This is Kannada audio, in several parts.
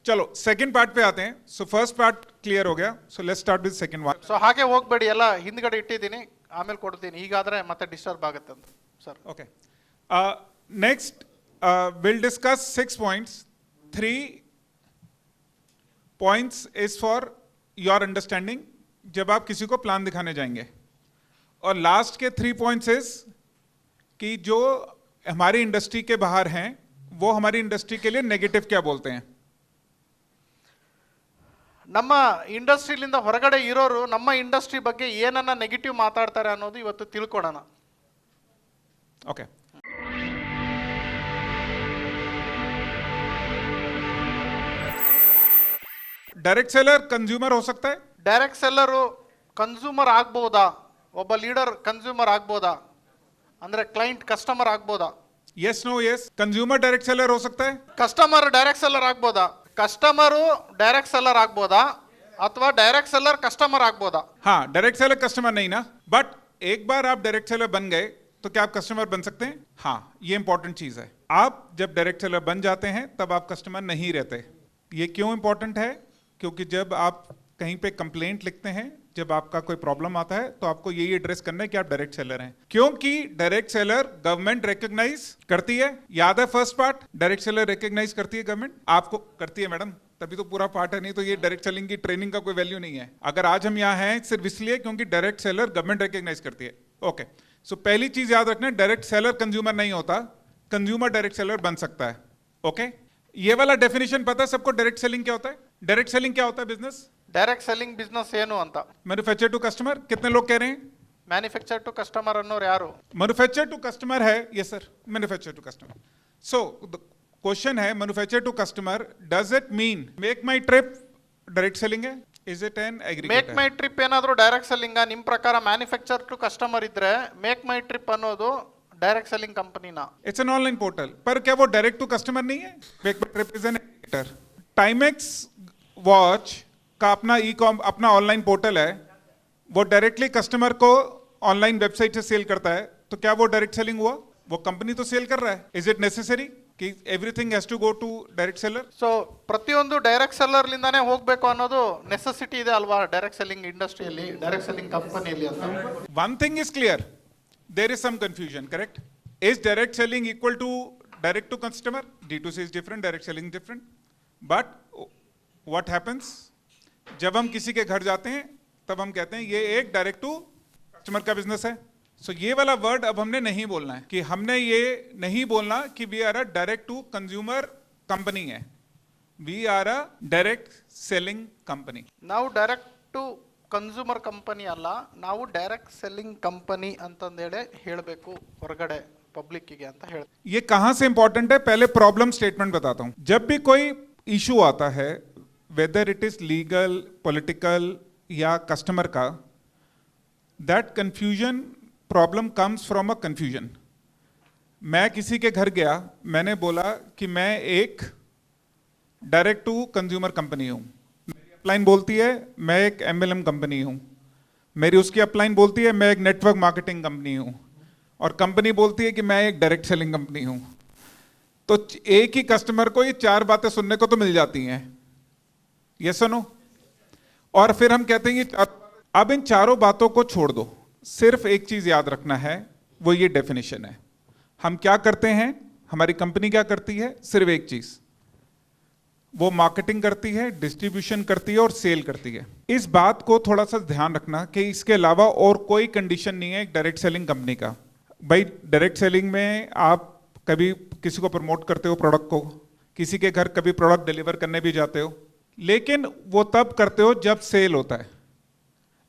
चलो सेकंड पार्ट पे आते हैं. सो फर्स्ट पार्ट क्लियर हो गया. So let's start with second one. So ಹಾಗೆ ಹೋಗ್ಬೇಡಿ, ಎಲ್ಲ ಹಿಂದ್ಗಡೆ ಇಟ್ಟಿದ್ದೀನಿ, ಆಮೇಲೆ ಕೊಡ್ತೀನಿ. ಹೀಗಾದ್ರೆ ಮತ್ತೆ ಡಿಸ್ಟರ್ಬ್ ಆಗುತ್ತೆ ಅಂತ sir. Okay. Next, we'll discuss 6 points. 3 points is for your understanding जब आप किसी को प्लान दिखाने जाएंगे. और लास्ट के 3 points is कि जो हमारी इंडस्ट्री के बाहर हैं वो हमारी इंडस्ट्री के लिए नेगेटिव क्या बोलते हैं. ನಮ್ಮ ಇಂಡಸ್ಟ್ರಿಲಿಂದ ಹೊರಗಡೆ ಇರೋರು ನಮ್ಮ ಇಂಡಸ್ಟ್ರಿ ಬಗ್ಗೆ ಏನನ್ನ ನೆಗೆಟಿವ್ ಮಾತಾಡ್ತಾರೆ ಅನ್ನೋದು ಇವತ್ತು ತಿಳ್ಕೊಳ್ಳೋಣ. Okay. डायरेक्ट सेलर कंज्यूमर हो सकता है. ಡೈರೆಕ್ಟ್ ಸೆಲ್ಲರು ಕನ್ಸ್ಯೂಮರ್ ಆಗ್ಬೋದಾ? ಒಬ್ಬ ಲೀಡರ್ ಕನ್ಸ್ಯೂಮರ್ ಆಗ್ಬೋದಾ? ಅಂದ್ರೆ ಕ್ಲೈಂಟ್ ಕಸ್ಟಮರ್ ಆಗ್ಬೋದಾ? Yes, no, yes. Consumer direct seller हो सकता है. ಕಸ್ಟಮರ್ ಡೈರೆಕ್ಟ್ ಸೆಲ್ಲರ್ ಆಗ್ಬೋದಾ? ಕಸ್ಟಮರು ಡೈರೆಕ್ಟ್ ಸೆಲ್ಲರ್ ಆಗ್ಬೋದಾ ಅಥವಾ ಡೈರೆಕ್ಟ್ ಸೆಲ್ಲರ್ ಕಸ್ಟಮರ್ ಆಗ್ಬೋದಾ? हाँ, डायरेक्ट सेलर कस्टमर नहीं ना. बट एक बार आप डायरेक्ट सेलर बन गए तो क्या आप कस्टमर बन सकते हैं? हाँ, ये इंपॉर्टेंट चीज है. आप जब डायरेक्ट सेलर बन जाते हैं तब आप कस्टमर नहीं रहते. ये क्यों इंपॉर्टेंट है? क्योंकि जब आप कहीं पे कंप्लेंट लिखते हैं, जब आपका कोई प्रॉब्लम आता है तो आपको यही एड्रेस करना है कि आप डायरेक्ट सेलर हैं. क्योंकि डायरेक्ट सेलर गवर्नमेंट रिकॉग्नाइज करती है. याद है first part, direct seller recognise करती है गवर्नमेंट. आपको करती है मैडम, तभी तो पूरा पार्ट है, नहीं तो ये डायरेक्ट सेलिंग की ट्रेनिंग का कोई वैल्यू नहीं है. अगर आज हम यहाँ हैं सिर्फ इसलिए क्योंकि डायरेक्ट सेलर गवर्नमेंट रिकॉग्नाइज करती है. ओके, सो पहली चीज याद रखना, डायरेक्ट सेलर कंज्यूमर नहीं होता, कंज्यूमर डायरेक्ट सेलर बन सकता है. ओके, ये वाला डेफिनेशन पता है सबको. डायरेक्ट सेलिंग क्या होता है? डायरेक्ट सेलिंग क्या होता है? बिजनेस ಡೈರೆಕ್ಟ್ ಸೆಲ್ಲಿಂಗ್ ಬಿಸ್ನೆಸ್ ಏನು ಅಂತ. Manufacture to customer. कितने लोग कह रहे हैं ಮ್ಯಾನುಫ್ಯಾಕ್ಚರ್ ಟು ಕಸ್ಟಮರ್ ಅನ್ನೋರು ಯಾರು? मैन्युफैक्चर टू कस्टमर है. Yes sir, manufacture to customer. So the question है, manufacture to customer, does it mean Make My Trip direct selling है? Is it an Make aggregator? My Trip ಏನಾದರೂ ಡೈರೆಕ್ಟ್ ಸೆಲ್ಲಿಂಗ್? ನಿಮ್ಮ ಪ್ರಕಾರ ಮ್ಯಾನುಫ್ಯಾಕ್ಚರ್ ಟು ಕಸ್ಟಮರ್ ಇದ್ರೆ ಮೇಕ್ ಮೈ ಟ್ರಿಪ್ ಅನ್ನೋದು ಡೈರೆಕ್ಟ್ ಸೆಲ್ಲಿಂಗ್ ಕಂಪನಿನಾ? It's an online portal. पर क्या वो डायरेक्ट टू कस्टमर नहीं है? Make My Trip is an aggregator. Timex watch का अपना ई-कॉम अपना ऑनलाइन पोर्टल है. वो डायरेक्टली कस्टमर को ऑनलाइन वेबसाइट से सेल करता है. तो क्या वो डायरेक्ट सेलिंग हुआ? वो कंपनी तो सेल कर रहा है. इज इट नेसेसरी कि everything has to go to direct seller? So ಪ್ರತಿಯೊಂದು ಡೈರೆಕ್ಟ್ ಸೆಲ್ಲರ್ ಲಿಂದಾನೇ ಹೋಗ್ಬೇಕು ಅನ್ನೋದು ನೆಸೆಸಿಟಿ ಇದೆ ಅಲ್ವಾ ಡೈರೆಕ್ಟ್ ಸೆಲ್ಲಿಂಗ್ ಇಂಡಸ್ಟ್ರಿಯಲ್ಲಿ, ಡೈರೆಕ್ಟ್ ಸೆಲ್ಲಿಂಗ್ ಕಂಪನಿಯಲ್ಲಿ ಅಂತ. One thing is clear, there is some confusion, correct? Is direct selling equal to direct to customer? D2C is different, direct selling different. But what happens? जब हम किसी के घर जाते हैं तब हम कहते हैं ये एक डायरेक्ट टू कस्टमर का बिजनेस है. सो ये वाला वर्ड अब हमने नहीं बोलना है, कि हमने ये नहीं बोलना कि we are a direct to consumer company है. We are a direct selling company. ನಾವು ಡೈರೆಕ್ಟ್ ಟು ಕನ್ಸ್ಯೂಮರ್ ಕಂಪನಿ ಅಲ್ಲ, ನಾವು ಡೈರೆಕ್ಟ್ ಸೆಲ್ಲಿಂಗ್ ಕಂಪನಿ ಅಂತಂದೇಳಿ ಹೇಳಬೇಕು ಹೊರಗಡೆ ಪಬ್ಲಿಕ್ಕಿಗೆ ಅಂತ ಹೇಳಿ. ये कहां से इंपॉर्टेंट है? पहले प्रॉब्लम स्टेटमेंट बताता हूं. जब भी कोई इशू आता है, whether it is legal, political या कस्टमर का, that confusion problem comes from a confusion. मैं किसी के घर गया, मैंने बोला कि मैं एक डायरेक्ट टू कंज्यूमर कंपनी हूं. मेरी अपलाइन बोलती है मैं एक एमएलएम कंपनी हूं. मेरी उसकी अपलाइन बोलती है मैं एक नेटवर्क मार्केटिंग कंपनी हूं. और कंपनी बोलती है कि मैं एक डायरेक्ट सेलिंग कंपनी हूं. तो एक ही कस्टमर को ये 4 बातें सुनने को तो मिल जाती हैं. ये सुनो, और फिर हम कहते हैं कि अब इन चारों बातों को छोड़ दो. सिर्फ एक चीज याद रखना है, वो ये डेफिनेशन है. हम क्या करते हैं, हमारी कंपनी क्या करती है? सिर्फ एक चीज, वो मार्केटिंग करती है, डिस्ट्रीब्यूशन करती है और सेल करती है. इस बात को थोड़ा सा ध्यान रखना कि इसके अलावा और कोई कंडीशन नहीं है एक डायरेक्ट सेलिंग कंपनी का. भाई डायरेक्ट सेलिंग में आप कभी किसी को प्रमोट करते हो प्रोडक्ट को, किसी के घर कभी प्रोडक्ट डिलीवर करने भी जाते हो, लेकिन वो तब करते हो जब सेल होता है.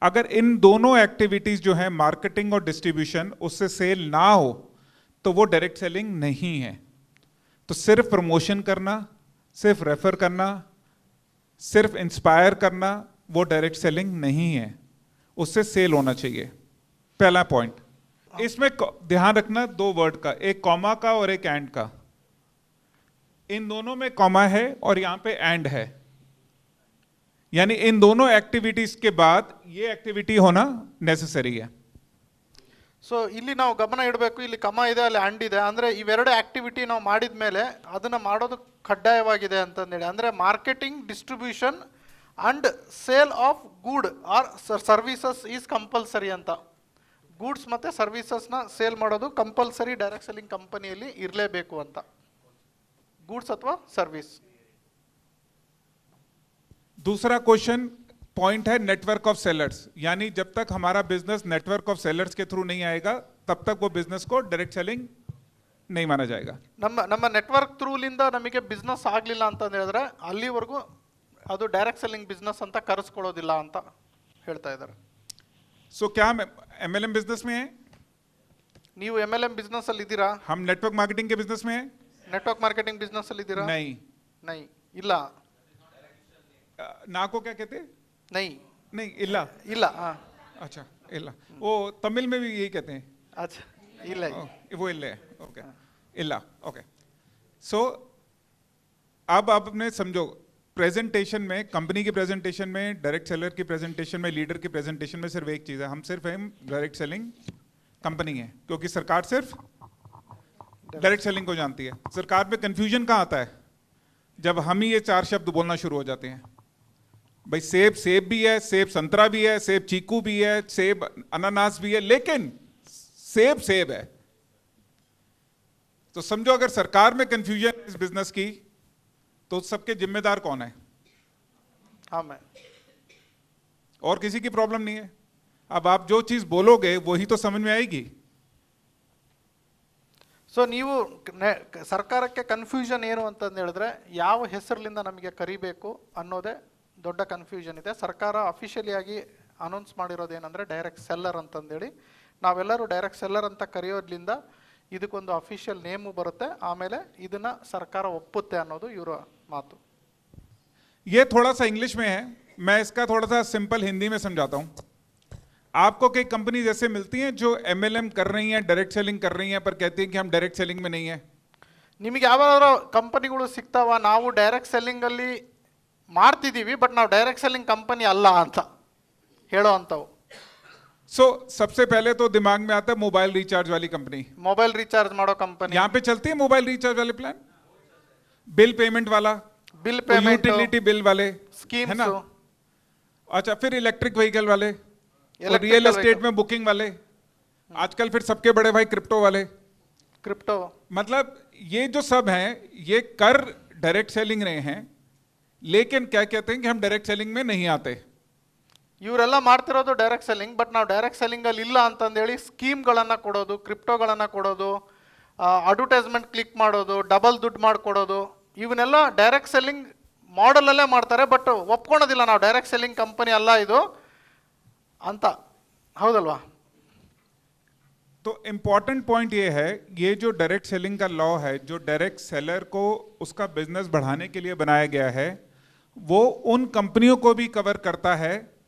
अगर इन दोनों एक्टिविटीज जो है मार्केटिंग और डिस्ट्रीब्यूशन, उससे सेल ना हो तो वो डायरेक्ट सेलिंग नहीं है. तो सिर्फ प्रमोशन करना, सिर्फ रेफर करना, सिर्फ इंस्पायर करना, वो डायरेक्ट सेलिंग नहीं है. उससे सेल होना चाहिए. पहला पॉइंट. इसमें ध्यान रखना 2 वर्ड का, एक कॉमा का और एक एंड का. इन दोनों में कॉमा है और यहां पे एंड है, यानी इन दोनों एक्टिविटीज के बाद ये एक्टिविटी होना नेसेसरी है. ಸೊ ಇಲ್ಲಿ ನಾವು ಗಮನ ಇಡಬೇಕು, ಇಲ್ಲಿ ಕಮ ಇದೆ ಅಲ್ಲಿ ಅಂಡ್ ಇದೆ, ಅಂದರೆ ಇವೆರಡು ಆ್ಯಕ್ಟಿವಿಟಿ ನಾವು ಮಾಡಿದ ಮೇಲೆ ಅದನ್ನು ಮಾಡೋದು ಕಡ್ಡಾಯವಾಗಿದೆ ಅಂತಂದೇಳಿ. ಅಂದರೆ marketing, distribution and sale of good or services is compulsory ಅಂತ. ಗೂಡ್ಸ್ ಮತ್ತು ಸರ್ವಿಸಸ್ನ ಸೇಲ್ ಮಾಡೋದು ಕಂಪಲ್ಸರಿ ಡೈರೆಕ್ಟ್ ಸೆಲ್ಲಿಂಗ್ ಕಂಪನಿಯಲ್ಲಿ ಇರಲೇಬೇಕು ಅಂತ. ಗೂಡ್ಸ್ ಅಥವಾ ಸರ್ವಿಸ್. दूसरा क्वेश्चन पॉइंट है नेटवर्क ऑफ सेलर्स, यानी जब तक हमारा बिजनेस नेटवर्क ऑफ सेलर्स के थ्रू नहीं आएगा तब तक वो बिजनेस को डायरेक्ट सेलिंग नहीं माना जाएगा. ನಮ್ಮ ನೆಟ್ವರ್ಕ್ ಥ್ರೂಲಿಂದ ನಮಗೆ ಬಿಸ್ನೆಸ್ ಆಗಲಿಲ್ಲ ಅಂತ ಹೇಳಿದ್ರೆ ಅಲ್ಲಿವರೆಗೂ ಅದು ಡೈರೆಕ್ಟ್ ಸೆಲ್ಲಿಂಗ್ ಬಿಸ್ನೆಸ್ ಅಂತ ಕರೆಸ್ಕೊಳ್ಳೋದಿಲ್ಲ ಅಂತ ಹೇಳ್ತಾ ಇದ್ದಾರೆ. सो क्या हम MLM बिजनेस में हैं? ನೀವು MLM ಬಿಸ್ನೆಸ್ ಅಲ್ಲಿ ಇದ್ದೀರಾ? हम नेटवर्क मार्केटिंग के बिजनेस में हैं? ನೆಟ್ವರ್ಕ್ ಮಾರ್ಕೆಟಿಂಗ್ ಬಿಸ್ನೆಸ್ ಅಲ್ಲಿ ಇದ್ದೀರಾ? नहीं. ನೈ ಇಲ್ಲ. ना को क्या कहते हैं? ನೈ नहीं, इल्ला. ಇಲ್ಲ. ಹಾಂ, अच्छा, इल्ला. वो तमिल में भी यही कहते हैं. ಅಚ್ಚಾ ಇಲ್ಲ. वो इल्ले है. ओके, इल्ला. ओके. सो अब आपने समझो प्रेजेंटेशन में, कंपनी की प्रेजेंटेशन में, डायरेक्ट सेलर की प्रेजेंटेशन में, लीडर की प्रेजेंटेशन में सिर्फ एक चीज़ है, हम डायरेक्ट सेलिंग कंपनी है, क्योंकि सरकार सिर्फ डायरेक्ट सेलिंग को जानती है. सरकार में कंफ्यूजन कहाँ आता है? जब हम ही ये 4 शब्द बोलना शुरू हो जाते हैं. भाई सेब भी है, सेब संतरा भी है, सेब चीकू भी है, सेब अनानास भी है, लेकिन सेब है. तो समझो अगर सरकार में कंफ्यूजन इस बिजनेस की तो सबके जिम्मेदार कौन है? हम है. और किसी की प्रॉब्लम नहीं है. अब आप जो चीज बोलोगे वही तो समझ में आएगी. ಸೊ ನೀವು ಸರ್ಕಾರಕ್ಕೆ ಕನ್ಫ್ಯೂಷನ್ ಏನು ಅಂತಂದು ಹೇಳಿದ್ರೆ ಯಾವ ಹೆಸರಿನಿಂದ ನಮಗೆ ಕರಿಬೇಕು ಅನ್ನೋದೇ ದೊಡ್ಡ ಕನ್ಫ್ಯೂಷನ್ ಇದೆ. ಸರ್ಕಾರ ಅಫಿಷಿಯಲಿಯಾಗಿ ಅನೌನ್ಸ್ ಮಾಡಿರೋದೇನೆಂದರೆ ಡೈರೆಕ್ಟ್ ಸೆಲ್ಲರ್ ಅಂತಂದೇಳಿ. ನಾವೆಲ್ಲರೂ ಡೈರೆಕ್ಟ್ ಸೆಲ್ಲರ್ ಅಂತ ಕರೆಯೋದ್ರಿಂದ ಇದಕ್ಕೊಂದು ಅಫಿಷಿಯಲ್ ನೇಮು ಬರುತ್ತೆ, ಆಮೇಲೆ ಇದನ್ನು ಸರ್ಕಾರ ಒಪ್ಪುತ್ತೆ ಅನ್ನೋದು ಇವರ ಮಾತು. ये थोड़ा सा इंग्लिश में है, मैं इसका थोड़ा सा सिंपल हिंदी में समझाता हूँ. आपको कई कंपनी जैसे मिलती हैं जो MLM कर रही हैं, डायरेक्ट सेलिंग कर रही हैं, पर कहती हैं कि हम डायरेक्ट सेलिंग में नहीं है. ನಿಮಗೆ ಯಾವ್ದಾದ್ರು ಕಂಪನಿಗಳು ಸಿಗ್ತಾವ, ನಾವು ಡೈರೆಕ್ಟ್ ಸೆಲ್ಲಿಂಗಲ್ಲಿ ಮಾಡ್ತಿದ್ದೀವಿ ಬಟ್ ನಾವು ಡೈರೆಕ್ಟ್ ಸೆಲ್ಲಿಂಗ್ ಕಂಪನಿ ಅಲ್ಲ ಅಂತ ಹೇಳೋ ಅಂಥವು. सो सबसे पहले तो दिमाग में आता है मोबाइल रिचार्ज वाली कंपनी. ಮೊಬೈಲ್ ರೀಚಾರ್ಜ್ ಮಾಡೋ ಕಂಪನಿ. यहाँ पे चलती है मोबाइल रिचार्ज वाले प्लान, बिल पेमेंट वाला, बिल पेमेंट, यूटिलिटी बिल वाले स्कीम्स है ना. अच्छा, फिर इलेक्ट्रिक व्हीकल वाले, Electrical रियल एस्टेट vehicle. में बुकिंग वाले, आजकल फिर सबके बड़े भाई क्रिप्टो वाले. ಕ್ರಿಪ್ಟೋ. मतलब ये जो सब हैं ये कर डायरेक्ट सेलिंग रहे हैं, लेकिन क्या कहते हैं कि हम डायरेक्ट सेलिंग में नहीं आते. ಇವರೆಲ್ಲ ಮಾಡ್ತಿರೋದು ಡೈರೆಕ್ಟ್ ಸೆಲ್ಲಿಂಗ್, ಬಟ್ ನಾವು ಡೈರೆಕ್ಟ್ ಸೆಲ್ಲಿಂಗಲ್ಲಿ ಇಲ್ಲ ಅಂತಂದೇಳಿ ಸ್ಕೀಮ್ಗಳನ್ನು ಕೊಡೋದು, ಕ್ರಿಪ್ಟೋಗಳನ್ನು ಕೊಡೋದು, ಅಡ್ವರ್ಟೈಸ್ಮೆಂಟ್ ಕ್ಲಿಕ್ ಮಾಡೋದು, ಡಬಲ್ ದುಡ್ಡು ಮಾಡಿಕೊಡೋದು, ಇವನ್ನೆಲ್ಲ ಡೈರೆಕ್ಟ್ ಸೆಲ್ಲಿಂಗ್ ಮಾಡಲಲ್ಲೇ ಮಾಡ್ತಾರೆ. ಬಟ್ ಒಪ್ಕೊಳೋದಿಲ್ಲ ನಾವು ಡೈರೆಕ್ಟ್ ಸೆಲ್ಲಿಂಗ್ ಕಂಪನಿ ಅಲ್ಲ ಇದು ಅಂತ. ಹೌದಲ್ವಾ? तो इम्पॉर्टेंट पॉइंट ये है, ये जो डायरेक्ट सेलिंग का लॉ है, जो डायरेक्ट सेलर को उसका बिजनेस बढ़ाने के लिए बनाया गया है, वो उन कंपनियों को भी कवर करता है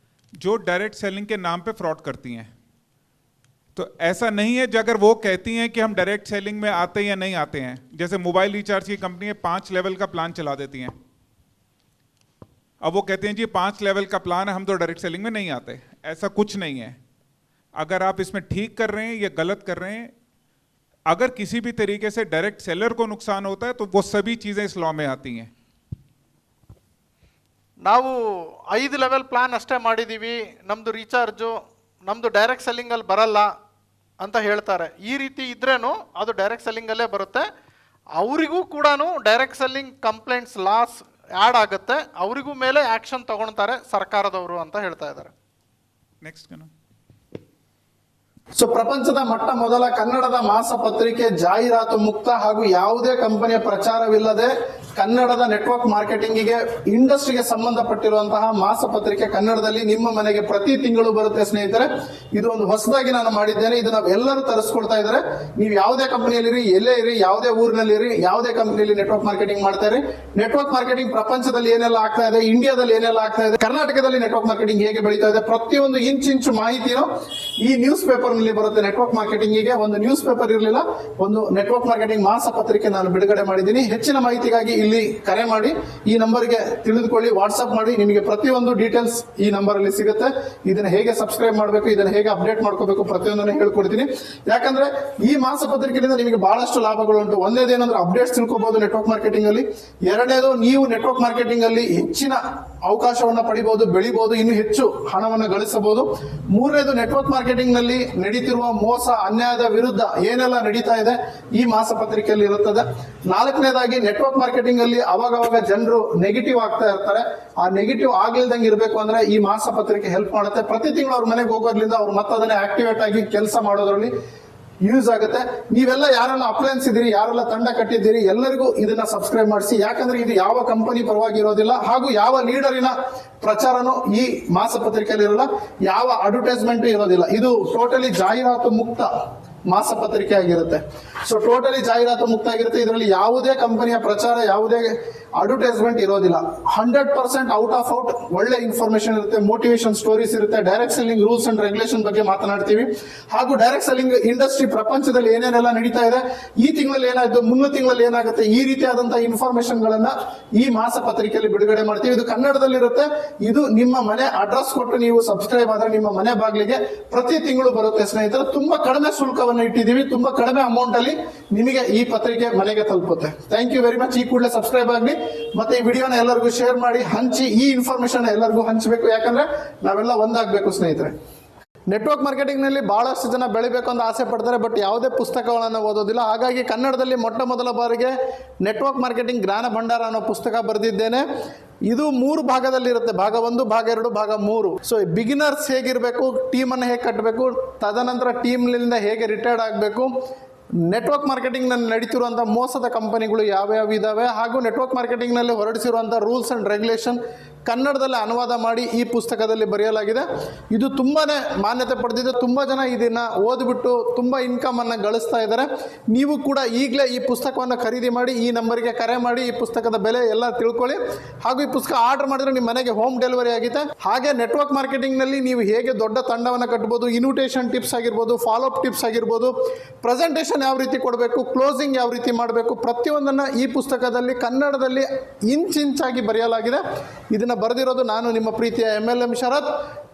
जो डायरेक्ट सेलिंग के नाम पे फ्रॉड करती हैं. तो ऐसा नहीं है जो अगर वो कहती हैं कि हम डायरेक्ट सेलिंग में आते हैं या नहीं आते हैं, जैसे मोबाइल रिचार्ज की कंपनी है 5 लेवल का प्लान चला देती हैं. अब वो कहते हैं जी 5 लेवल का प्लान है, हम तो डायरेक्ट सेलिंग में नहीं आते. ऐसा कुछ नहीं है. अगर आप इसमें ठीक कर रहे हैं या गलत कर रहे हैं, अगर किसी भी तरीके से डायरेक्ट सेलर को नुकसान होता है तो वो सभी चीजें इस लॉ में आती हैं. ನಾವು 5 ಲೆವೆಲ್ ಪ್ಲಾನ್ ಅಷ್ಟೇ ಮಾಡಿದ್ದೀವಿ, ನಮ್ಮದು ರೀಚಾರ್ಜು ನಮ್ಮದು ಡೈರೆಕ್ಟ್ ಸೆಲ್ಲಿಂಗಲ್ಲಿ ಬರಲ್ಲ ಅಂತ ಹೇಳ್ತಾರೆ. ಈ ರೀತಿ ಇದ್ರೇನು ಅದು ಡೈರೆಕ್ಟ್ ಸೆಲ್ಲಿಂಗಲ್ಲೇ ಬರುತ್ತೆ. ಅವರಿಗೂ ಕೂಡ direct selling complaints loss add ಆಗುತ್ತೆ, ಅವರಿಗೂ ಮೇಲೆ ಆ್ಯಕ್ಷನ್ ತಗೊಳ್ತಾರೆ ಸರ್ಕಾರದವರು ಅಂತ ಹೇಳ್ತಾ ಇದ್ದಾರೆ. ನೆಕ್ಸ್ಟ್ ಸೊ ಪ್ರಪಂಚದ ಮೊಟ್ಟ ಮೊದಲ ಕನ್ನಡದ ಮಾಸ ಪತ್ರಿಕೆ ಜಾಹೀರಾತು ಮುಕ್ತ ಹಾಗೂ ಯಾವುದೇ ಕಂಪನಿಯ ಪ್ರಚಾರವಿಲ್ಲದೆ ಕನ್ನಡದ ನೆಟ್ವರ್ಕ್ ಮಾರ್ಕೆಟಿಂಗಿಗೆ ಇಂಡಸ್ಟ್ರಿಗೆ ಸಂಬಂಧಪಟ್ಟಿರುವಂತಹ ಮಾಸ ಪತ್ರಿಕೆ ಕನ್ನಡದಲ್ಲಿ ನಿಮ್ಮ ಮನೆಗೆ ಪ್ರತಿ ತಿಂಗಳು ಬರುತ್ತೆ ಸ್ನೇಹಿತರೆ. ಇದು ಒಂದು ಹೊಸದಾಗಿ ನಾನು ಮಾಡಿದ್ದೇನೆ, ಇದನ್ನ ಎಲ್ಲರೂ ತರಿಸ್ಕೊಳ್ತಾ ಇದ್ದಾರೆ. ನೀವು ಯಾವುದೇ ಕಂಪನಿಯಲ್ಲಿರಿ, ಎಲ್ಲೇ ಇರಿ, ಯಾವುದೇ ಊರಿನಲ್ಲಿರಿ, ಯಾವುದೇ ಕಂಪನಿಯಲ್ಲಿ ನೆಟ್ವರ್ಕ್ ಮಾರ್ಕೆಟಿಂಗ್ ಮಾಡ್ತಾ ಇರಿ. ನೆಟ್ವರ್ಕ್ ಮಾರ್ಕೆಟಿಂಗ್ ಪ್ರಪಂಚದಲ್ಲಿ ಏನೆಲ್ಲ ಆಗ್ತಾ ಇದೆ, ಇಂಡಿಯಾದಲ್ಲಿ ಏನೆಲ್ಲ ಆಗ್ತಾ ಇದೆ, ಕರ್ನಾಟಕದಲ್ಲಿ ನೆಟ್ವರ್ಕ್ ಮಾರ್ಕೆಟಿಂಗ್ ಹೇಗೆ ಬೆಳೀತಾ ಇದೆ, ಪ್ರತಿಯೊಂದು ಇಂಚು ಮಾಹಿತಿನೂ ಈ ನ್ಯೂಸ್ ಪೇಪರ್ ನಲ್ಲಿ ಬರುತ್ತೆ ನೆಟ್ವರ್ಕ್ ಮಾರ್ಕೆಟಿಂಗಿಗೆ. ಒಂದು ನ್ಯೂಸ್ ಪೇಪರ್ ಇರಲಿಲ್ಲ, ಒಂದು ನೆಟ್ವರ್ಕ್ ಮಾರ್ಕೆಟಿಂಗ್ ಮಾಸ ಪತ್ರಿಕೆ ನಾನು ಬಿಡುಗಡೆ ಮಾಡಿದ್ದೀನಿ. ಹೆಚ್ಚಿನ ಮಾಹಿತಿಗಾಗಿ ಇಲ್ಲಿ ಕರೆ ಮಾಡಿ, ಈ ನಂಬರ್ಗೆ ತಿಳಿದುಕೊಳ್ಳಿ, ವಾಟ್ಸ್ಆಪ್ ಮಾಡಿ. ನಿಮಗೆ ಪ್ರತಿಯೊಂದು ಡೀಟೇಲ್ಸ್ ಈ ನಂಬರ್ ಅಲ್ಲಿ ಸಿಗುತ್ತೆ. ಇದನ್ನ ಹೇಗೆ ಸಬ್ಸ್ಕ್ರೈಬ್ ಮಾಡಬೇಕು, ಇದನ್ನ ಹೇಗೆ ಅಪ್ಡೇಟ್ ಮಾಡ್ಕೋಬೇಕು, ಪ್ರತಿಯೊಂದನ್ನು ಹೇಳ್ಕೊಡ್ತೀನಿ. ಯಾಕಂದ್ರೆ ಈ ಮಾಸ ಪತ್ರಿಕೆಯಿಂದ ನಿಮಗೆ ಬಹಳಷ್ಟು ಲಾಭಗಳುಂಟು. ಒಂದೇದೇನಂದ್ರೆ ಅಪ್ಡೇಟ್ಸ್ ತಿಳ್ಕೋಬಹುದು ನೆಟ್ವರ್ಕ್ ಮಾರ್ಕೆಟಿಂಗ್ ಅಲ್ಲಿ. ಎರಡನೇದು, ನೀವು ನೆಟ್ವರ್ಕ್ ಮಾರ್ಕೆಟಿಂಗ್ ಅಲ್ಲಿ ಹೆಚ್ಚಿನ ಅವಕಾಶವನ್ನ ಪಡಿಬಹುದು, ಬೆಳಿಬಹುದು, ಇನ್ನು ಹೆಚ್ಚು ಹಣವನ್ನು ಗಳಿಸಬಹುದು. ಮೂರನೇದು, ನೆಟ್ವರ್ಕ್ ಮಾರ್ಕೆಟಿಂಗ್ ನಲ್ಲಿ ನಡೀತಿರುವ ಮೋಸ ಅನ್ಯಾಯದ ವಿರುದ್ಧ ಏನೆಲ್ಲ ನಡೀತಾ ಇದೆ ಈ ಮಾಸ ಪತ್ರಿಕೆಯಲ್ಲಿ ಇರುತ್ತದೆ. ನಾಲ್ಕನೇದಾಗಿ, ನೆಟ್ವರ್ಕ್ ಮಾರ್ಕೆಟಿಂಗ್ ಅಲ್ಲಿ ಅವಾಗವಾಗ ಜನರು ನೆಗೆಟಿವ್ ಆಗ್ತಾ ಇರ್ತಾರೆ. ಆ ನೆಗೆಟಿವ್ ಆಗ್ಲಿಲ್ದಂಗೆ ಇರಬೇಕು ಅಂದ್ರೆ ಈ ಮಾಸ ಪತ್ರಿಕೆ ಹೆಲ್ಪ್ ಮಾಡುತ್ತೆ. ಪ್ರತಿ ತಿಂಗಳು ಅವ್ರ ಮನೆಗೆ ಹೋಗೋದ್ರಿಂದ ಅವ್ರು ಮತ್ತದನ್ನೇ ಆಕ್ಟಿವೇಟ್ ಆಗಿ ಕೆಲಸ ಮಾಡೋದ್ರಲ್ಲಿ ಯೂಸ್ ಆಗುತ್ತೆ. ನೀವೆಲ್ಲ ಯಾರೆಲ್ಲ ಅಪ್ಲೈನ್ಸ್ ಇದ್ದೀರಿ, ಯಾರೆಲ್ಲ ತಂಡ ಕಟ್ಟಿದ್ದೀರಿ, ಎಲ್ಲರಿಗೂ ಇದನ್ನ ಸಬ್ಸ್ಕ್ರೈಬ್ ಮಾಡಿಸಿ. ಯಾಕಂದ್ರೆ ಇದು ಯಾವ ಕಂಪನಿ ಪರವಾಗಿ ಇರೋದಿಲ್ಲ, ಹಾಗೂ ಯಾವ ಲೀಡರಿನ ಪ್ರಚಾರನೂ ಈ ಮಾಸ ಪತ್ರಿಕೆಯಲ್ಲಿ ಇರೋಲ್ಲ, ಯಾವ ಅಡ್ವರ್ಟೈಸ್ಮೆಂಟ್ ಇರೋದಿಲ್ಲ. ಇದು ಟೋಟಲಿ ಜಾಹೀರಾತು ಮುಕ್ತ ಮಾಸ ಪತ್ರಿಕೆ ಆಗಿರುತ್ತೆ. ಸೊ ಟೋಟಲಿ ಜಾಹೀರಾತು ಮುಕ್ತ ಆಗಿರುತ್ತೆ. ಇದರಲ್ಲಿ ಯಾವುದೇ ಕಂಪನಿಯ ಪ್ರಚಾರ, ಯಾವುದೇ ಅಡ್ವರ್ಟೈಸ್ಮೆಂಟ್ ಇರೋದಿಲ್ಲ. 100% ಔಟ್ ಆಫ್ ಔಟ್ ಒಳ್ಳೆ ಇನ್ಫಾರ್ಮೇಶನ್ ಇರುತ್ತೆ, ಮೋಟಿವೇಶನ್ ಸ್ಟೋರೀಸ್ ಇರುತ್ತೆ, direct selling rules and regulation ಬಗ್ಗೆ ಮಾತನಾಡ್ತೀವಿ. ಹಾಗೂ ಡೈರೆಕ್ಟ್ ಸೆಲ್ಲಿಂಗ್ ಇಂಡಸ್ಟ್ರಿ ಪ್ರಪಂಚದಲ್ಲಿ ಏನೇನೆಲ್ಲ ನಡೀತಾ ಇದೆ, ಈ ತಿಂಗಳಲ್ಲಿ ಏನಾಯ್ತು, ಮುಂದಿನ ತಿಂಗಳಲ್ಲಿ ಏನಾಗುತ್ತೆ, ಈ ರೀತಿಯಾದಂತಹ ಇನ್ಫಾರ್ಮೇಶನ್ ಗಳನ್ನ ಈ ಮಾಸ ಪತ್ರಿಕೆಯಲ್ಲಿ ಬಿಡುಗಡೆ ಮಾಡ್ತೀವಿ. ಇದು ಕನ್ನಡದಲ್ಲಿರುತ್ತೆ. ಇದು ನಿಮ್ಮ ಮನೆ ಅಡ್ರೆಸ್ ಕೊಟ್ಟು ನೀವು ಸಬ್ಸ್ಕ್ರೈಬ್ ಆದ್ರೆ ನಿಮ್ಮ ಮನೆ ಬಾಗಿಲಿಗೆ ಪ್ರತಿ ತಿಂಗಳು ಬರುತ್ತೆ ಸ್ನೇಹಿತರೆ. ತುಂಬಾ ಕಡಿಮೆ ಶುಲ್ಕವನ್ನು ಇಟ್ಟಿದ್ದೀವಿ, ತುಂಬಾ ಕಡಿಮೆ ಅಮೌಂಟ್ ಅಲ್ಲಿ ನಿಮಗೆ ಈ ಪತ್ರಿಕೆ ಮನೆಗೆ ತಲುಪುತ್ತೆ. Thank you very much. ಈ ಕೂಡಲೇ ಸಬ್ಸ್ಕ್ರೈಬ್ ಆಗಲಿ, ಮತ್ತೆ ಈ ವಿಡಿಯೋನ ಎಲ್ಲರಿಗೂ ಶೇರ್ ಮಾಡಿ, ಹಂಚಿ. ಈ ಇನ್ಫಾರ್ಮೇಶನ್ ಎಲ್ಲರಿಗೂ ಹಂಚಬೇಕು, ಯಾಕಂದ್ರೆ ನಾವೆಲ್ಲ ಒಂದಾಗಬೇಕು ಸ್ನೇಹಿತರೆ. ನೆಟ್ವರ್ಕ್ ಮಾರ್ಕೆಟಿಂಗ್ ನಲ್ಲಿ ಬಹಳಷ್ಟು ಜನ ಬೆಳಿಬೇಕು ಅಂತ ಆಸೆ ಪಡ್ತಾರೆ, ಬಟ್ ಯಾವುದೇ ಪುಸ್ತಕಗಳನ್ನು ಓದೋದಿಲ್ಲ. ಹಾಗಾಗಿ ಕನ್ನಡದಲ್ಲಿ ಮೊದಲ ಬಾರಿಗೆ ನೆಟ್ವರ್ಕ್ ಮಾರ್ಕೆಟಿಂಗ್ ಜ್ಞಾನ ಭಂಡಾರ ಅನ್ನೋ ಪುಸ್ತಕ ಬರೆದಿದ್ದೇನೆ. ಇದು 3 ಭಾಗದಲ್ಲಿ ಇರುತ್ತೆ, ಭಾಗ 1, ಭಾಗ 2, ಭಾಗ 3. ಸೊ ಬಿಗಿನರ್ಸ್ ಹೇಗಿರಬೇಕು, ಟೀಮ್ ಅನ್ನು ಹೇಗೆ ಕಟ್ಟಬೇಕು, ತದನಂತರ ಟೀಮ್ನಿಂದ ಹೇಗೆ ರಿಟೈರ್ಡ್ ಆಗಬೇಕು, ನೆಟ್ವರ್ಕ್ ಮಾರ್ಕೆಟಿಂಗ್ ನಲ್ಲಿ ನಡೀತಿರುವಂತಹ ಮೋಸದ ಕಂಪನಿಗಳು ಯಾವ್ಯಾವ ಇದಾವೆ, ಹಾಗೂ ನೆಟ್ವರ್ಕ್ ಮಾರ್ಕೆಟಿಂಗ್ ನಲ್ಲಿ ಹೊರಡಿಸಿರುವಂತಹ ರೂಲ್ಸ್ ಅಂಡ್ ರೆಗ್ಯುಲೇಷನ್ ಕನ್ನಡದಲ್ಲಿ ಅನುವಾದ ಮಾಡಿ ಈ ಪುಸ್ತಕದಲ್ಲಿ ಬರೆಯಲಾಗಿದೆ. ಇದು ತುಂಬಾನೇ ಮಾನ್ಯತೆ ಪಡೆದಿದೆ. ತುಂಬಾ ಜನ ಇದನ್ನ ಓದ್ಬಿಟ್ಟು ತುಂಬಾ ಇನ್ಕಮ್ ಅನ್ನ ಗಳಿಸ್ತಾ ಇದ್ದಾರೆ. ನೀವು ಕೂಡ ಈಗಲೇ ಈ ಪುಸ್ತಕವನ್ನು ಖರೀದಿ ಮಾಡಿ, ಈ ನಂಬರ್ಗೆ ಕರೆ ಮಾಡಿ, ಈ ಪುಸ್ತಕದ ಬೆಲೆ ಎಲ್ಲ ತಿಳ್ಕೊಳ್ಳಿ. ಹಾಗೂ ಈ ಪುಸ್ತಕ ಆರ್ಡರ್ ಮಾಡಿದ್ರೆ ನಿಮ್ಮ ಮನೆಗೆ ಹೋಮ್ ಡೆಲಿವರಿ ಆಗಿದೆ. ಹಾಗೆ ನೆಟ್ವರ್ಕ್ ಮಾರ್ಕೆಟಿಂಗ್ ನಲ್ಲಿ ನೀವು ಹೇಗೆ ದೊಡ್ಡ ತಂಡವನ್ನು ಕಟ್ಟಬಹುದು, ಇನ್ವಿಟೇಷನ್ ಟಿಪ್ಸ್ ಆಗಿರ್ಬೋದು, ಫಾಲೋ ಅಪ್ ಟಿಪ್ಸ್ ಆಗಿರ್ಬೋದು, ಪ್ರೆಸೆಂಟೇಷನ್ ಯಾವ ರೀತಿ ಕೊಡಬೇಕು, ಕ್ಲೋಸಿಂಗ್ ಯಾವ ರೀತಿ ಮಾಡಬೇಕು, ಪ್ರತಿಯೊಂದನ್ನು ಈ ಪುಸ್ತಕದಲ್ಲಿ ಕನ್ನಡದಲ್ಲಿ ಇಂಚಾಗಿ ಬರೆಯಲಾಗಿದೆ. ಇದನ್ನು ಬರೆದಿರೋದು ನಾನು, ನಿಮ್ಮ ಪ್ರೀತಿಯ MLM ಶರತ್.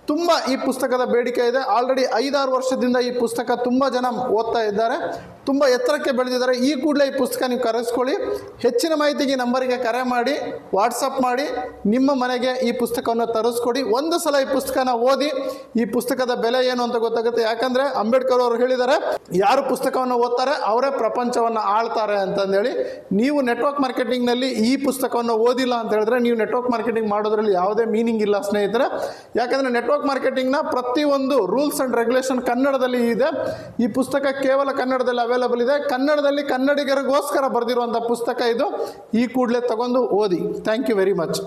ತುಂಬ ಈ ಪುಸ್ತಕದ ಬೇಡಿಕೆ ಇದೆ. ಆಲ್ರೆಡಿ 5-6 ವರ್ಷದಿಂದ ಈ ಪುಸ್ತಕ ತುಂಬ ಜನ ಓದ್ತಾ ಇದ್ದಾರೆ, ತುಂಬ ಎತ್ತರಕ್ಕೆ ಬೆಳೆದಿದ್ದಾರೆ. ಈ ಕೂಡಲೇ ಈ ಪುಸ್ತಕ ನೀವು ಕರೆಸ್ಕೊಳ್ಳಿ. ಹೆಚ್ಚಿನ ಮಾಹಿತಿಗೆ ನಂಬರಿಗೆ ಕರೆ ಮಾಡಿ, ವಾಟ್ಸಪ್ ಮಾಡಿ, ನಿಮ್ಮ ಮನೆಗೆ ಈ ಪುಸ್ತಕವನ್ನು ತರಿಸ್ಕೊಡಿ. ಒಂದು ಸಲ ಈ ಪುಸ್ತಕನ ಓದಿ ಈ ಪುಸ್ತಕದ ಬೆಲೆ ಏನು ಅಂತ ಗೊತ್ತಾಗುತ್ತೆ. ಯಾಕಂದರೆ ಅಂಬೇಡ್ಕರ್ ಅವರು ಹೇಳಿದ್ದಾರೆ, ಯಾರು ಪುಸ್ತಕವನ್ನು ಓದ್ತಾರೆ ಅವರೇ ಪ್ರಪಂಚವನ್ನು ಆಳ್ತಾರೆ ಅಂತಂದೇಳಿ. ನೀವು ನೆಟ್ವರ್ಕ್ ಮಾರ್ಕೆಟಿಂಗ್ನಲ್ಲಿ ಈ ಪುಸ್ತಕವನ್ನು ಓದಿಲ್ಲ ಅಂತ ಹೇಳಿದ್ರೆ ನೀವು ನೆಟ್ವರ್ಕ್ ಮಾರ್ಕೆಟಿಂಗ್ ಮಾಡೋದ್ರಲ್ಲಿ ಯಾವುದೇ ಮೀನಿಂಗ್ ಇಲ್ಲ ಸ್ನೇಹಿತರೆ. ಯಾಕಂದರೆ ನೆಟ್ವರ್ಕ್ ಮಾರ್ಕೆಟಿಂಗ್ನ ಪ್ರತಿಯೊಂದು ರೂಲ್ಸ್ ಅಂಡ್ ರೆಗ್ಯುಲೇಷನ್ ಕನ್ನಡದಲ್ಲಿ ಇದೆ. ಈ ಪುಸ್ತಕ ಕೇವಲ ಕನ್ನಡದಲ್ಲಿ ಅವೈಲಬಲ್ ಇದೆ. ಕನ್ನಡದಲ್ಲಿ ಕನ್ನಡಿಗರಿಗೋಸ್ಕರ ಬರೆದಿರುವಂಥ ಪುಸ್ತಕ ಇದು. ಈ ಕೂಡಲೇ ತಗೊಂಡು ಓದಿ. Thank you very much.